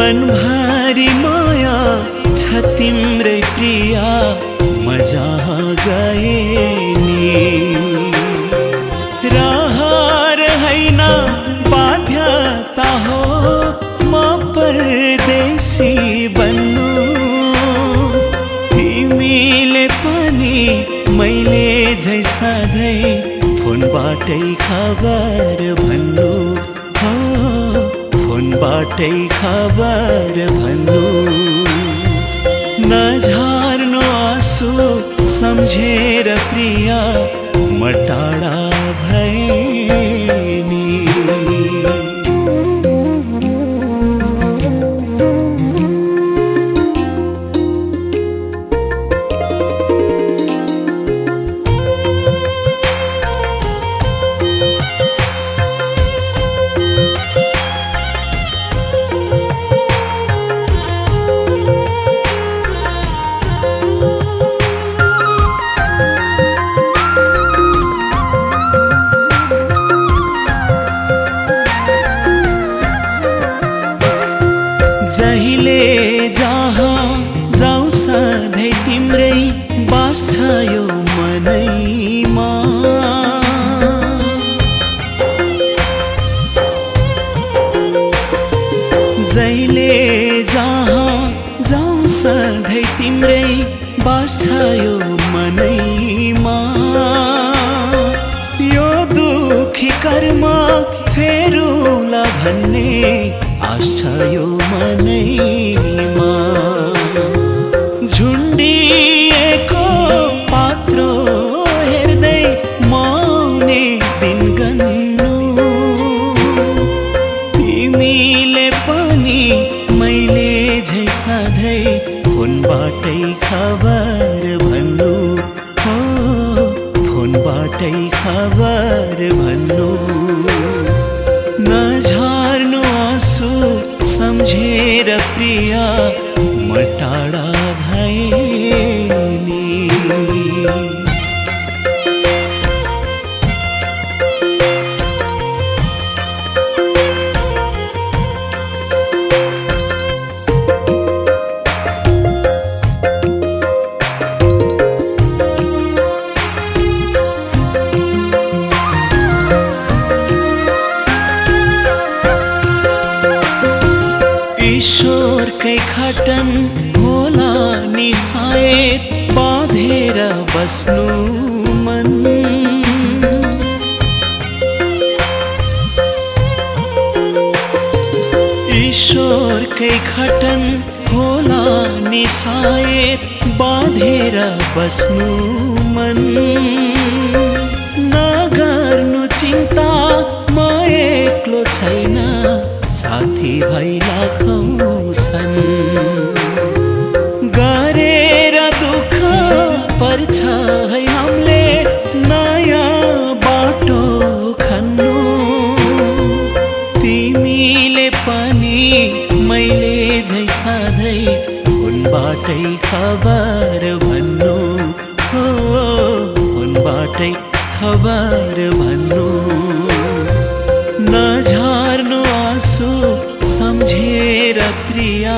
मनभरि माया छ तिम्रै प्रिया म जहाँ गए नि। रहर हैन बाध्यता हो म परदेशी बन्नु। तिमीले पनि मैले झै सधैँ फोनबाटै खबर भन्नु। फोनबाटै खबर भन्नु। नझार्नु आँसु सम्झेर प्रिया म टाढा भएँ नि। जहिले जहाँ जाऊँ सधैँ तिम्रै बास छ यो मनैमा। जहिले जहाँ जाऊँ सधैँ तिम्रै बास छ यो मनैमा। यो दुखी कर्म फेरुला भन्ने आश यो मनैमा। झुन्डिएको पात्रो हेर्दै मौने दिन गन्नु। तिमीले पनि मैले झै सधैँ फोनबाटै खबर भन्नु। फोनबाटै खबर भन्नु। नझार्नु आँसु सम्झेर प्रिया म टाढा भएँ नि। ईश्वरकै खटन होला नि सायद बाँधेर बस्नु मन। ईश्वरकै खटन होला नि सायद बाँधेर बस्नु मन। नगर्नु चिन्ता म एक्लो छैन साथी भाइ लाखौँ छन्। गरेर दुःख पर्छ है हामीले नयाँ बाटो खन्नु। तिमीले पनि मैले झै सधैँ फोनबाटै खबर भन्नु। फोनबाटै खबर भन्नु। नझार्नु आँसु सम्झेर प्रिया